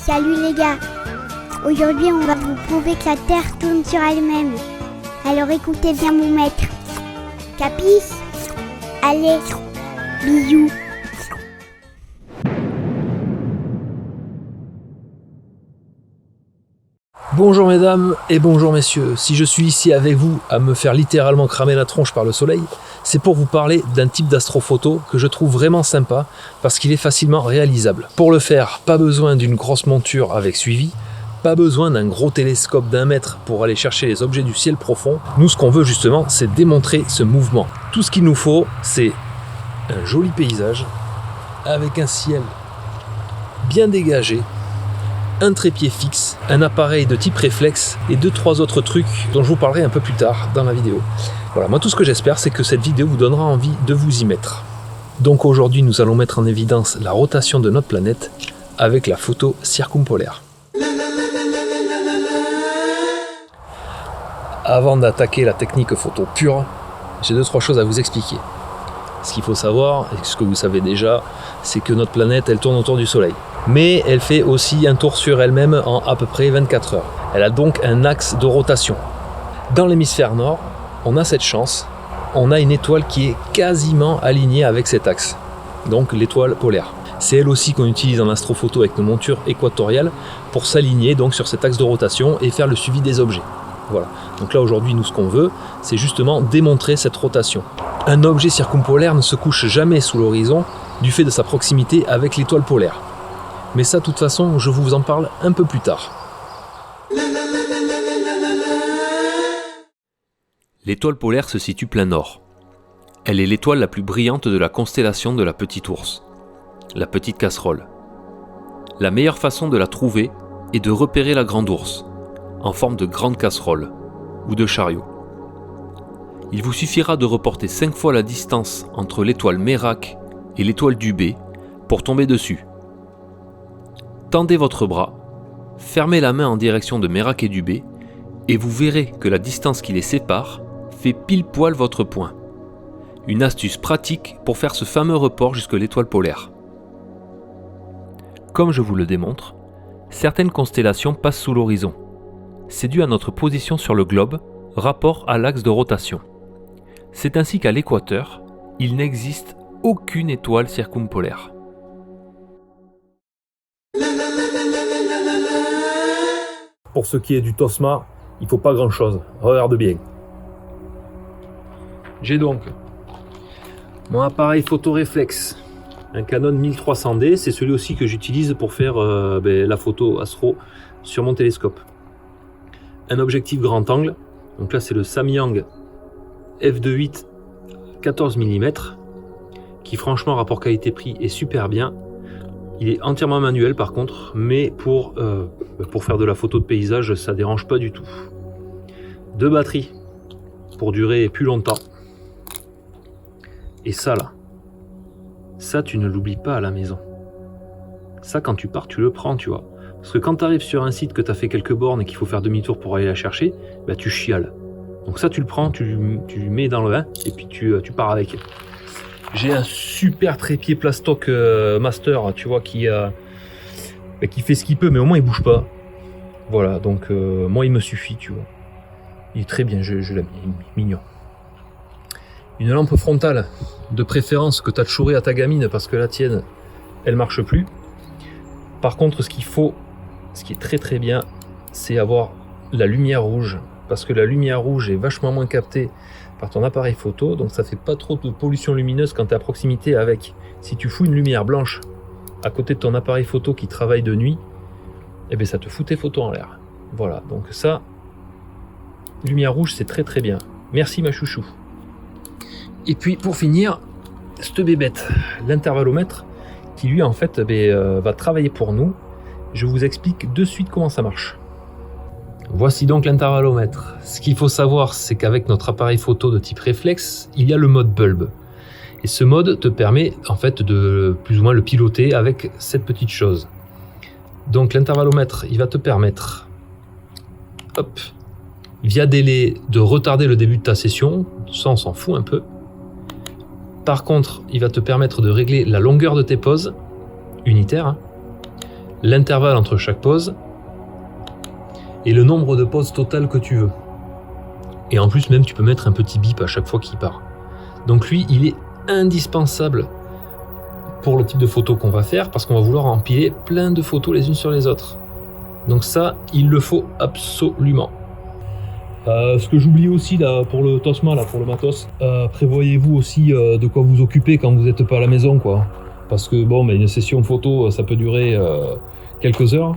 Salut les gars. Aujourd'hui, on va vous prouver que la Terre tourne sur elle-même. Alors écoutez bien mon maître. Capiche? Allez, bisous. Bonjour mesdames et bonjour messieurs, si je suis ici avec vous à me faire littéralement cramer la tronche par le soleil, c'est pour vous parler d'un type d'astrophoto que je trouve vraiment sympa parce qu'il est facilement réalisable. Pour le faire, pas besoin d'une grosse monture avec suivi, pas besoin d'un gros télescope d'1 mètre pour aller chercher les objets du ciel profond. Nous, ce qu'on veut justement, c'est démontrer ce mouvement. Tout ce qu'il nous faut, c'est un joli paysage avec un ciel bien dégagé, un trépied fixe, un appareil de type réflexe et 2-3 autres trucs dont je vous parlerai un peu plus tard dans la vidéo. Voilà, moi tout ce que j'espère, c'est que cette vidéo vous donnera envie de vous y mettre. Donc aujourd'hui, nous allons mettre en évidence la rotation de notre planète avec la photo circumpolaire. Avant d'attaquer la technique photo pure, j'ai 2-3 choses à vous expliquer. Ce qu'il faut savoir, et ce que vous savez déjà, c'est que notre planète, elle tourne autour du Soleil. Mais elle fait aussi un tour sur elle-même en à peu près 24 heures. Elle a donc un axe de rotation. Dans l'hémisphère nord, on a cette chance, on a une étoile qui est quasiment alignée avec cet axe, donc l'étoile polaire. C'est elle aussi qu'on utilise en astrophoto avec nos montures équatoriales pour s'aligner donc sur cet axe de rotation et faire le suivi des objets. Voilà. Donc là aujourd'hui, nous ce qu'on veut, c'est justement démontrer cette rotation. Un objet circumpolaire ne se couche jamais sous l'horizon du fait de sa proximité avec l'étoile polaire. Mais ça, de toute façon, je vous en parle un peu plus tard. L'étoile polaire se situe plein nord. Elle est l'étoile la plus brillante de la constellation de la Petite Ourse, la Petite Casserole. La meilleure façon de la trouver est de repérer la Grande Ourse, en forme de grande casserole ou de chariot. Il vous suffira de reporter 5 fois la distance entre l'étoile Merak et l'étoile Dubé pour tomber dessus. Tendez votre bras, fermez la main en direction de Merak et Dubé et vous verrez que la distance qui les sépare fait pile poil votre point. Une astuce pratique pour faire ce fameux report jusque l'étoile polaire. Comme je vous le démontre, certaines constellations passent sous l'horizon. C'est dû à notre position sur le globe, rapport à l'axe de rotation. C'est ainsi qu'à l'équateur, il n'existe aucune étoile circumpolaire. Pour ce qui est du Tosma, il ne faut pas grand chose. Regarde bien. J'ai donc mon appareil photo réflexe, un Canon 1300D, c'est celui aussi que j'utilise pour faire la photo astro sur mon télescope. Un objectif grand angle, donc là c'est le Samyang f2.8 14 mm, qui franchement rapport qualité-prix est super bien. Il est entièrement manuel par contre, mais pour faire de la photo de paysage, ça dérange pas du tout. 2 batteries pour durer plus longtemps. Et ça là, ça tu ne l'oublies pas à la maison. Ça quand tu pars, tu le prends, tu vois. Parce que quand tu arrives sur un site que tu as fait quelques bornes et qu'il faut faire demi-tour pour aller la chercher, bah tu chiales. Donc ça tu le prends, tu mets dans le vin et puis tu pars avec. J'ai un super trépied plastoc master, tu vois, qui fait ce qu'il peut, mais au moins il bouge pas. Voilà, donc moi il me suffit, tu vois. Il est très bien, je l'aime, il est mignon. Une lampe frontale, de préférence que tu as chouré à ta gamine parce que la tienne, elle marche plus. Par contre, ce qu'il faut, ce qui est très très bien, c'est avoir la lumière rouge, parce que la lumière rouge est vachement moins captée par ton appareil photo, donc ça fait pas trop de pollution lumineuse quand tu es à proximité avec. Si tu fous une lumière blanche à côté de ton appareil photo qui travaille de nuit, eh bien ça te fout tes photos en l'air. Voilà, donc ça, lumière rouge, c'est très très bien. Merci ma chouchou. Et puis pour finir, cette bébête, l'intervallomètre, qui lui en fait va travailler pour nous. Je vous explique de suite comment ça marche. Voici donc l'intervallomètre. Ce qu'il faut savoir, c'est qu'avec notre appareil photo de type réflexe, il y a le mode bulb. Et ce mode te permet en fait de plus ou moins le piloter avec cette petite chose. Donc l'intervallomètre, il va te permettre, hop, via délai, de retarder le début de ta session. Ça, on s'en fout un peu. Par contre, il va te permettre de régler la longueur de tes pauses unitaires, l'intervalle entre chaque pose et le nombre de poses totales que tu veux. Et en plus, même, tu peux mettre un petit bip à chaque fois qu'il part. Donc lui, il est indispensable pour le type de photo qu'on va faire parce qu'on va vouloir empiler plein de photos les unes sur les autres. Donc ça, il le faut absolument. Ce que j'oublie aussi là, pour le Tosma, là, pour le matos, prévoyez-vous aussi de quoi vous occuper quand vous n'êtes pas à la maison, quoi. Parce que bon, une session photo, ça peut durer quelques heures.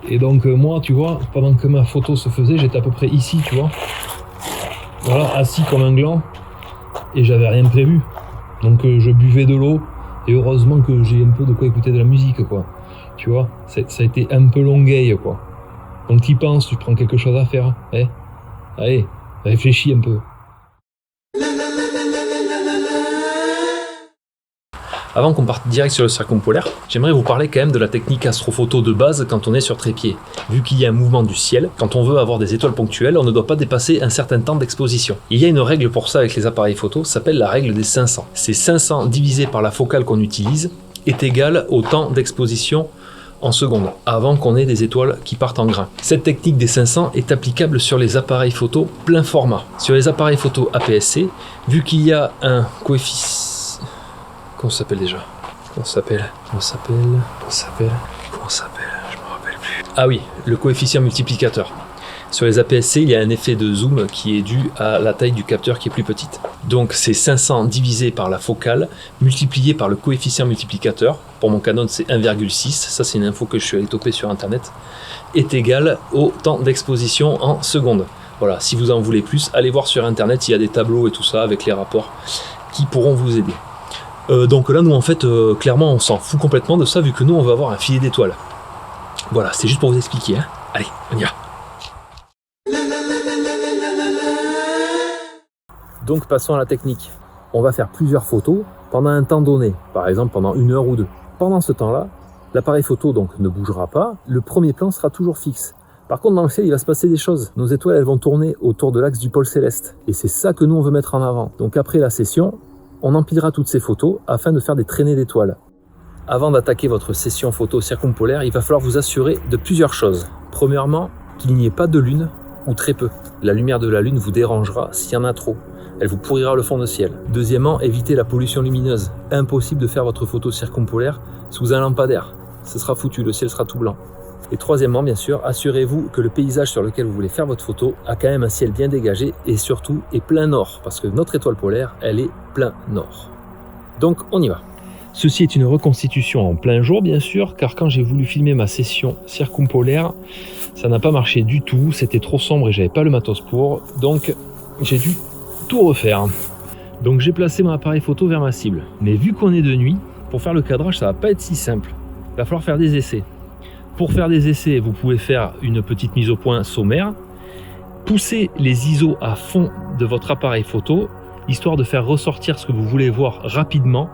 Et donc moi, tu vois, pendant que ma photo se faisait, j'étais à peu près ici, tu vois. Voilà, assis comme un gland. Et j'avais rien de prévu. Donc je buvais de l'eau. Et heureusement que j'ai un peu de quoi écouter de la musique, quoi. Tu vois, ça a été un peu longueil, quoi. Donc t'y penses, tu prends quelque chose à faire. Allez, réfléchis un peu. Avant qu'on parte direct sur le circumpolaire, j'aimerais vous parler quand même de la technique astrophoto de base quand on est sur trépied. Vu qu'il y a un mouvement du ciel, quand on veut avoir des étoiles ponctuelles, on ne doit pas dépasser un certain temps d'exposition. Il y a une règle pour ça avec les appareils photo, ça s'appelle la règle des 500. C'est 500 divisé par la focale qu'on utilise est égal au temps d'exposition en secondes, avant qu'on ait des étoiles qui partent en grains. Cette technique des 500 est applicable sur les appareils photo plein format. Sur les appareils photo APS-C, vu qu'il y a un coefficient... Comment ça s'appelle déjà ? Comment ça s'appelle ? Je me rappelle plus. Ah oui, le coefficient multiplicateur. Sur les APS-C, il y a un effet de zoom qui est dû à la taille du capteur qui est plus petite. Donc c'est 500 divisé par la focale, multiplié par le coefficient multiplicateur. Pour mon Canon, c'est 1,6. Ça, c'est une info que je suis allé toper sur Internet. Est égal au temps d'exposition en secondes. Voilà, si vous en voulez plus, allez voir sur Internet, il y a des tableaux et tout ça avec les rapports qui pourront vous aider. Donc là, nous, en fait, clairement, on s'en fout complètement de ça, vu que nous, on va avoir un filet d'étoiles. Voilà, c'est juste pour vous expliquer. Hein. Allez, on y va. Donc, passons à la technique. On va faire plusieurs photos pendant un temps donné, par exemple pendant 1 heure ou 2. Pendant ce temps-là, l'appareil photo donc ne bougera pas, le premier plan sera toujours fixe. Par contre, dans le ciel, il va se passer des choses. Nos étoiles, elles vont tourner autour de l'axe du pôle céleste. Et c'est ça que nous, on veut mettre en avant. Donc après la session, on empilera toutes ces photos afin de faire des traînées d'étoiles. Avant d'attaquer votre session photo circumpolaire, il va falloir vous assurer de plusieurs choses. Premièrement, qu'il n'y ait pas de lune ou très peu. La lumière de la lune vous dérangera s'il y en a trop. Elle vous pourrira le fond de ciel. Deuxièmement, évitez la pollution lumineuse. Impossible de faire votre photo circumpolaire sous un lampadaire. Ce sera foutu, le ciel sera tout blanc. Et troisièmement, bien sûr, assurez-vous que le paysage sur lequel vous voulez faire votre photo a quand même un ciel bien dégagé et surtout est plein nord, parce que notre étoile polaire, elle est plein nord. Donc on y va. Ceci est une reconstitution en plein jour, bien sûr, car quand j'ai voulu filmer ma session circumpolaire, ça n'a pas marché du tout, c'était trop sombre et j'avais pas le matos pour, donc j'ai dû tout refaire. Donc j'ai placé mon appareil photo vers ma cible. Mais vu qu'on est de nuit, pour faire le cadrage, ça va pas être si simple. Il va falloir faire des essais. Pour faire des essais, vous pouvez faire une petite mise au point sommaire, pousser les ISO à fond de votre appareil photo, histoire de faire ressortir ce que vous voulez voir rapidement,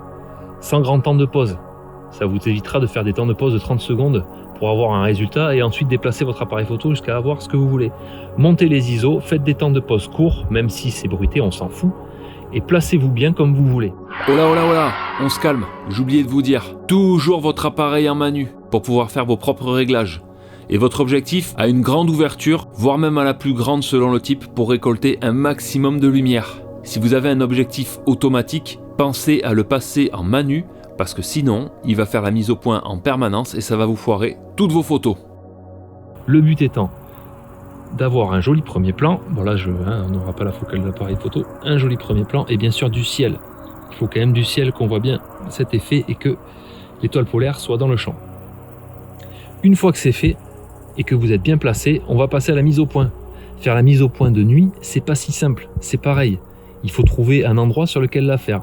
sans grand temps de pause. Ça vous évitera de faire des temps de pause de 30 secondes pour avoir un résultat et ensuite déplacer votre appareil photo jusqu'à avoir ce que vous voulez. Montez les ISO, faites des temps de pause courts, même si c'est bruité, on s'en fout, et placez-vous bien comme vous voulez. Oh là, on se calme, j'ai oublié de vous dire. Toujours votre appareil en main nue pour pouvoir faire vos propres réglages. Et votre objectif a une grande ouverture, voire même à la plus grande selon le type, pour récolter un maximum de lumière. Si vous avez un objectif automatique, pensez à le passer en main nue, parce que sinon, il va faire la mise au point en permanence et ça va vous foirer toutes vos photos. Le but étant d'avoir un joli premier plan, bon là on n'aura pas la focale de l'appareil photo, un joli premier plan et bien sûr du ciel. Il faut quand même du ciel qu'on voit bien cet effet et que l'étoile polaire soit dans le champ. Une fois que c'est fait et que vous êtes bien placé, on va passer à la mise au point. Faire la mise au point de nuit, c'est pas si simple, c'est pareil. Il faut trouver un endroit sur lequel la faire.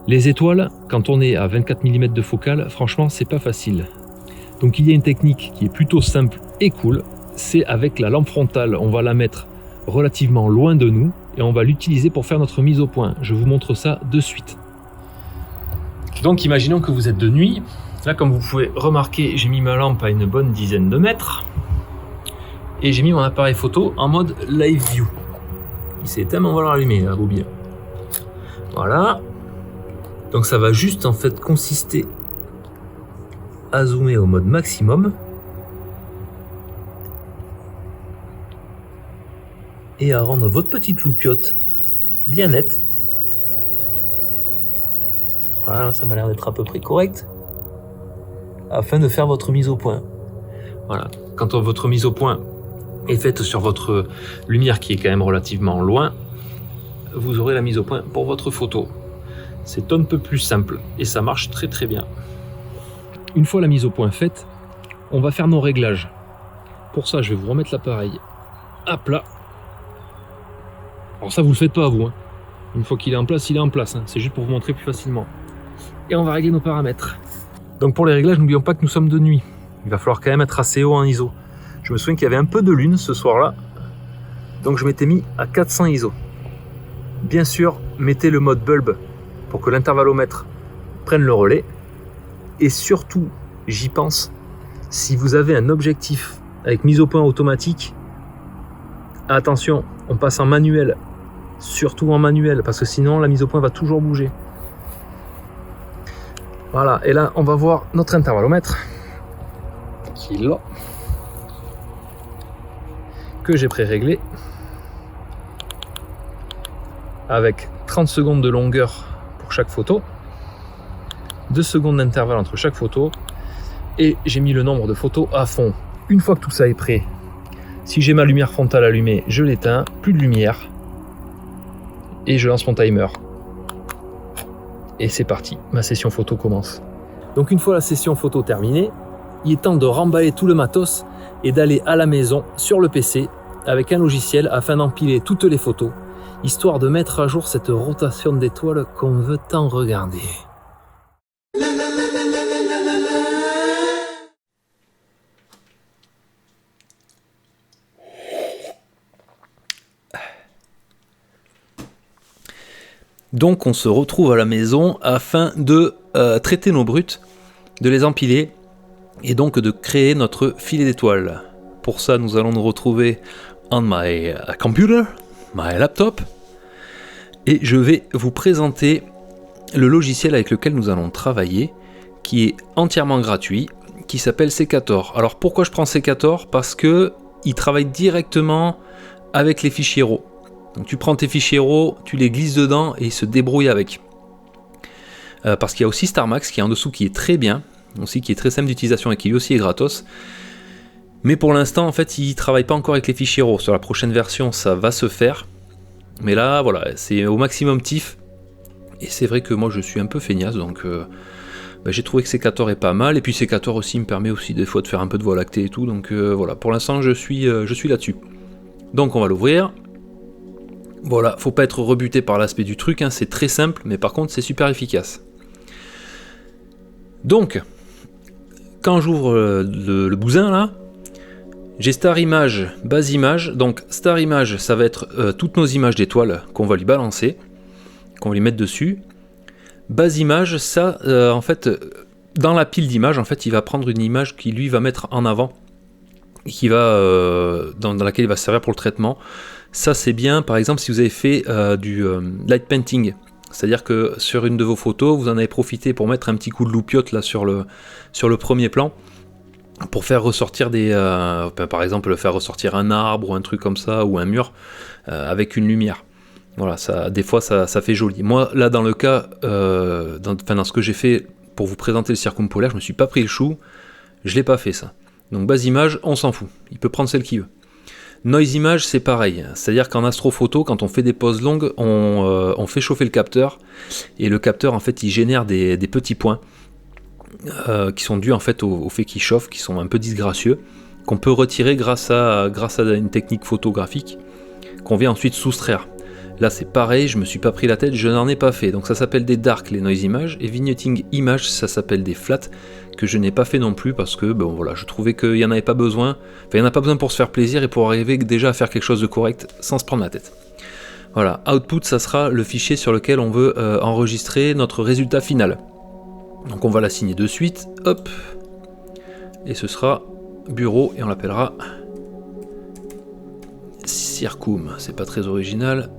Les étoiles, quand on est à 24 mm de focale, franchement, c'est pas facile. Donc il y a une technique qui est plutôt simple et cool, c'est avec la lampe frontale. On va la mettre relativement loin de nous et on va l'utiliser pour faire notre mise au point. Je vous montre ça de suite. Donc imaginons que vous êtes de nuit. Là, comme vous pouvez remarquer, j'ai mis ma lampe à une bonne dizaine de mètres et j'ai mis mon appareil photo en mode live view. Il s'est éteint, mais on va le rallumer, la bobine. Voilà. Donc ça va juste en fait consister à zoomer au mode maximum. Et à rendre votre petite loupiote bien nette. Voilà, ça m'a l'air d'être à peu près correct. Afin de faire votre mise au point. Voilà, quand votre mise au point est faite sur votre lumière qui est quand même relativement loin, vous aurez la mise au point pour votre photo. C'est un peu plus simple et ça marche très très bien. Une fois la mise au point faite, on va faire nos réglages. Pour ça, je vais vous remettre l'appareil à plat. Alors ça, vous le faites pas à vous. Hein. Une fois qu'il est en place, il est en place. Hein. C'est juste pour vous montrer plus facilement. Et on va régler nos paramètres. Donc pour les réglages, n'oublions pas que nous sommes de nuit. Il va falloir quand même être assez haut en ISO. Je me souviens qu'il y avait un peu de lune ce soir-là. Donc je m'étais mis à 400 ISO. Bien sûr, mettez le mode bulb pour que l'intervallomètre prenne le relais. Et surtout, j'y pense, si vous avez un objectif avec mise au point automatique, attention, on passe en manuel. Surtout en manuel, parce que sinon la mise au point va toujours bouger. Voilà, et là on va voir notre intervallomètre qui est là, que j'ai pré-réglé avec 30 secondes de longueur pour chaque photo, 2 secondes d'intervalle entre chaque photo, et j'ai mis le nombre de photos à fond. Une fois que tout ça est prêt, si j'ai ma lumière frontale allumée, je l'éteins, plus de lumière, et je lance mon timer. Et c'est parti, ma session photo commence. Donc une fois la session photo terminée, il est temps de remballer tout le matos et d'aller à la maison sur le PC avec un logiciel afin d'empiler toutes les photos, histoire de mettre à jour cette rotation d'étoiles qu'on veut tant regarder. Donc on se retrouve à la maison afin de traiter nos brutes, de les empiler et donc de créer notre filet d'étoiles. Pour ça nous allons nous retrouver on my computer, my laptop, et je vais vous présenter le logiciel avec lequel nous allons travailler, qui est entièrement gratuit, qui s'appelle Secator. Alors pourquoi je prends Secator? Parce que il travaille directement avec les fichiers RAW. Donc tu prends tes fichiers RAW, tu les glisses dedans et il se débrouille avec. Parce qu'il y a aussi StarMax qui est en dessous, qui est très bien, aussi qui est très simple d'utilisation et qui lui aussi est gratos. Mais pour l'instant, en fait, il ne travaille pas encore avec les fichiers RAW. Sur la prochaine version, ça va se faire. Mais là, voilà, c'est au maximum TIFF. Et c'est vrai que moi, je suis un peu feignasse, donc j'ai trouvé que Secator est pas mal. Et puis Secator aussi me permet aussi des fois de faire un peu de voie lactée et tout. Donc voilà, pour l'instant, je suis là-dessus. Donc on va l'ouvrir. Voilà, faut pas être rebuté par l'aspect du truc, hein, c'est très simple, mais par contre c'est super efficace. Donc, quand j'ouvre le bousin là, j'ai Star Image, base image. Donc Star Image, ça va être toutes nos images d'étoiles qu'on va lui balancer, qu'on va lui mettre dessus. Base image, ça, en fait, dans la pile d'images, en fait, il va prendre une image qui lui va mettre en avant, et qui va dans laquelle il va servir pour le traitement. Ça c'est bien, par exemple si vous avez fait du light painting, c'est-à-dire que sur une de vos photos, vous en avez profité pour mettre un petit coup de loupiote là sur le premier plan, pour faire ressortir par exemple faire ressortir un arbre ou un truc comme ça, ou un mur avec une lumière. Voilà, ça, des fois ça fait joli. Moi là dans le cas, dans ce que j'ai fait pour vous présenter le circumpolaire, je me suis pas pris le chou, je l'ai pas fait ça. Donc base image, on s'en fout, il peut prendre celle qu'il veut. Noise image, c'est pareil, c'est-à-dire qu'en astrophoto, quand on fait des poses longues, on fait chauffer le capteur, et le capteur en fait il génère des petits points qui sont dus en fait au fait qu'il chauffe, qui sont un peu disgracieux, qu'on peut retirer grâce à une technique photographique qu'on vient ensuite soustraire. Là c'est pareil, je me suis pas pris la tête, je n'en ai pas fait. Donc ça s'appelle des dark, les noise images, et vignetting image, ça s'appelle des flat, que je n'ai pas fait non plus parce que bon voilà, je trouvais qu'il n'y en avait pas besoin. Enfin, il n'y en a pas besoin pour se faire plaisir et pour arriver déjà à faire quelque chose de correct sans se prendre la tête. Voilà, output, ça sera le fichier sur lequel on veut enregistrer notre résultat final. Donc on va l'assigner de suite, hop, et ce sera bureau, et on l'appellera Circum. C'est pas très original,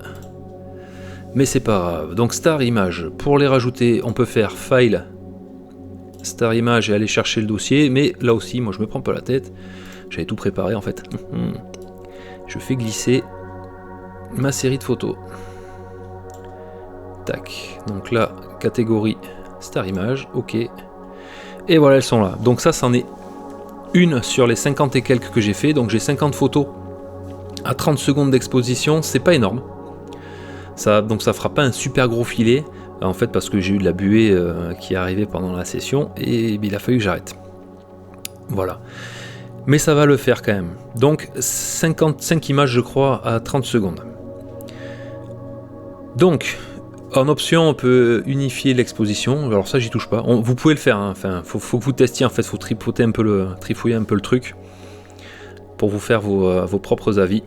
mais c'est pas grave. Donc Star Image, pour les rajouter, on peut faire File, Star Image et aller chercher le dossier, mais là aussi, moi je me prends pas la tête, j'avais tout préparé en fait. Je fais glisser ma série de photos. Tac, donc là, catégorie Star Image, ok. Et voilà, elles sont là. Donc ça, c'en est une sur les 50 et quelques que j'ai fait, donc j'ai 50 photos à 30 secondes d'exposition, c'est pas énorme. Donc ça fera pas un super gros filet, en fait parce que j'ai eu de la buée qui est arrivée pendant la session et il a fallu que j'arrête. Voilà. Mais ça va le faire quand même. Donc 55 images je crois à 30 secondes. Donc en option on peut unifier l'exposition, alors ça j'y touche pas. Vous pouvez le faire, hein. Enfin faut que vous testiez en fait, faut trifouiller un peu le truc pour vous faire vos propres avis.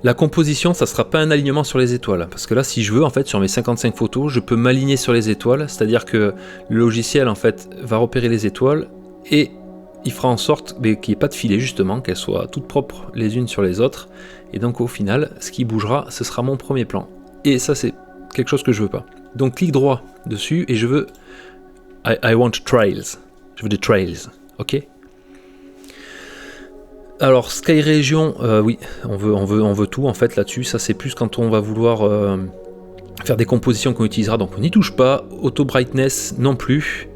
La composition, ça sera pas un alignement sur les étoiles, parce que là, si je veux, en fait, sur mes 55 photos, je peux m'aligner sur les étoiles, c'est-à-dire que le logiciel, en fait, va repérer les étoiles et il fera en sorte qu'il n'y ait pas de filet, justement, qu'elles soient toutes propres les unes sur les autres. Et donc, au final, ce qui bougera, ce sera mon premier plan. Et ça, c'est quelque chose que je veux pas. Donc, clic droit dessus et je veux I want trails. Je veux des trails, ok? Alors Sky Region, oui, on veut tout en fait là-dessus. Ça c'est plus quand on va vouloir faire des compositions qu'on utilisera, donc on n'y touche pas. Auto Brightness non plus.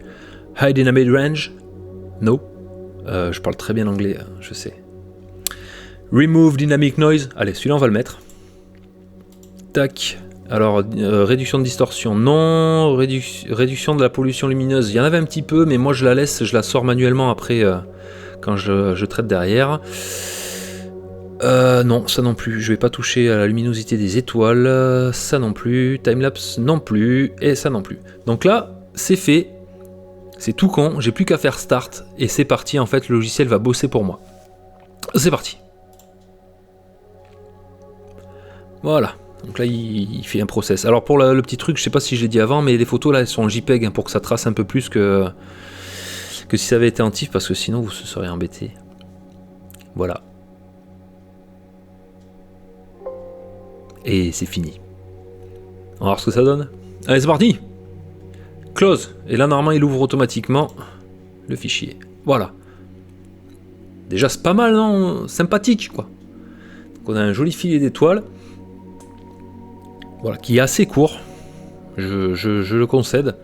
High Dynamic Range, no. Je parle très bien anglais, je sais. Remove Dynamic Noise, allez celui-là on va le mettre. Tac. Alors réduction de distorsion, non. Réduction de la pollution lumineuse, il y en avait un petit peu, mais moi je la sors manuellement après. Quand je traite derrière. Non, ça non plus. Je vais pas toucher à la luminosité des étoiles. Ça non plus. Timelapse non plus. Et ça non plus. Donc là, c'est fait. C'est tout con. J'ai plus qu'à faire start. Et c'est parti. En fait, le logiciel va bosser pour moi. C'est parti. Voilà. Donc là, il fait un process. Alors pour le petit truc, je sais pas si je l'ai dit avant, mais les photos là, elles sont en JPEG hein, pour que ça trace un peu plus que si ça avait été en TIFF, parce que sinon vous se seriez embêté. Voilà. Et c'est fini. On va voir ce que ça donne. Allez, c'est parti. Close. Et là, normalement, il ouvre automatiquement le fichier. Voilà. Déjà, c'est pas mal, non? Sympathique, quoi. Donc, on a un joli filet d'étoiles. Voilà, qui est assez court. Je le concède.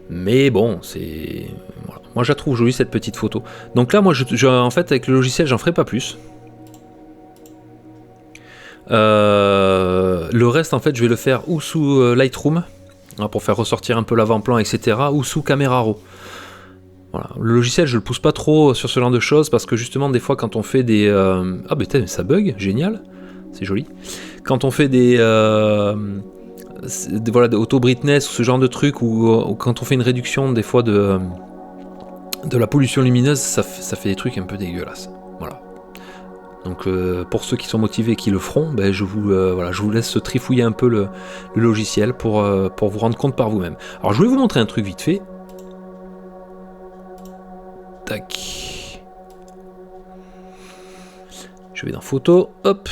Mais bon, c'est... Voilà. Moi, je la trouve jolie, cette petite photo. Donc là, moi, en fait, avec le logiciel, j'en ferai pas plus. Le reste, en fait, je vais le faire ou sous Lightroom, pour faire ressortir un peu l'avant-plan, etc., ou sous Camera Raw. Voilà. Le logiciel, je le pousse pas trop sur ce genre de choses, parce que justement, des fois, quand on fait des... Ah, mais ça bug, génial, c'est joli. Quand on fait des... voilà, de auto-brightness ou ce genre de truc, ou quand on fait une réduction des fois de la pollution lumineuse, ça fait des trucs un peu dégueulasses. Voilà. Donc pour ceux qui sont motivés et qui le feront, ben, je vous laisse trifouiller un peu le logiciel pour vous rendre compte par vous-même. Alors je vais vous montrer un truc vite fait. Tac. Je vais dans photo, hop.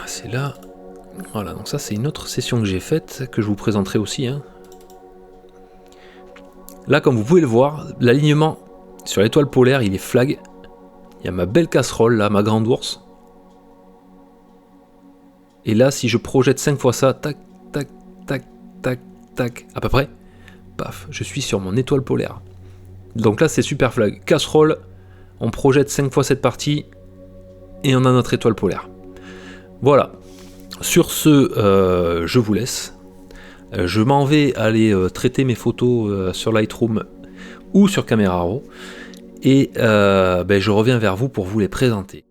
C'est là. Voilà, donc ça c'est une autre session que j'ai faite, que je vous présenterai aussi. Hein. Là, comme vous pouvez le voir, l'alignement sur l'étoile polaire, il est flag. Il y a ma belle casserole, là, ma grande ours. Et là, si je projette 5 fois ça, tac, tac, tac, tac, tac, à peu près, paf, je suis sur mon étoile polaire. Donc là, c'est super flag. Casserole, on projette 5 fois cette partie, et on a notre étoile polaire. Voilà. Sur ce, je vous laisse. Je m'en vais aller traiter mes photos sur Lightroom ou sur Camera Raw. Et je reviens vers vous pour vous les présenter.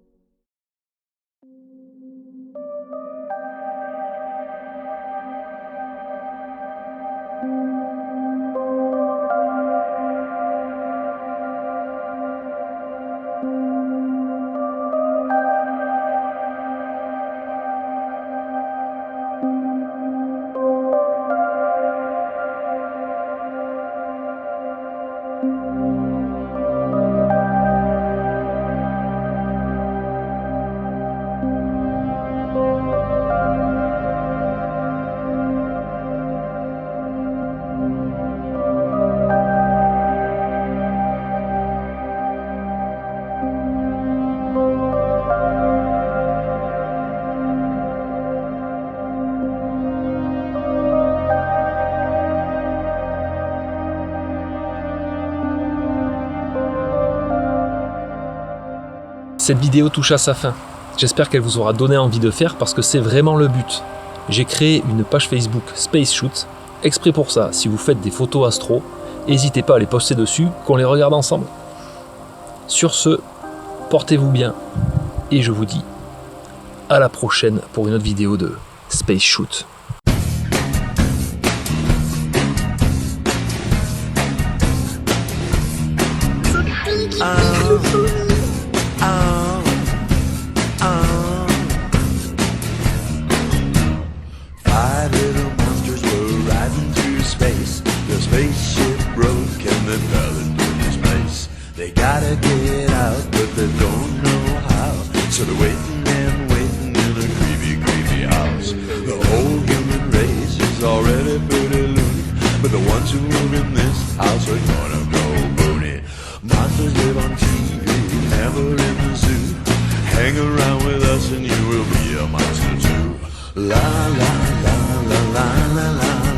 Cette vidéo touche à sa fin. J'espère qu'elle vous aura donné envie de faire parce que c'est vraiment le but. J'ai créé une page Facebook Space Shoot, exprès pour ça. Si vous faites des photos astro, n'hésitez pas à les poster dessus, qu'on les regarde ensemble. Sur ce, portez-vous bien et je vous dis à la prochaine pour une autre vidéo de Space Shoot. Five little monsters were riding through space. The spaceship broke and they fell into space. They gotta get out, but they don't know how. So they're waiting and waiting in a creepy, creepy house. The whole human race is already pretty loony, but the ones who live in this house are gonna go boony. Monsters live on TV, never in the zoo. Hang around with us and you will be a monster too. La la la la la la la.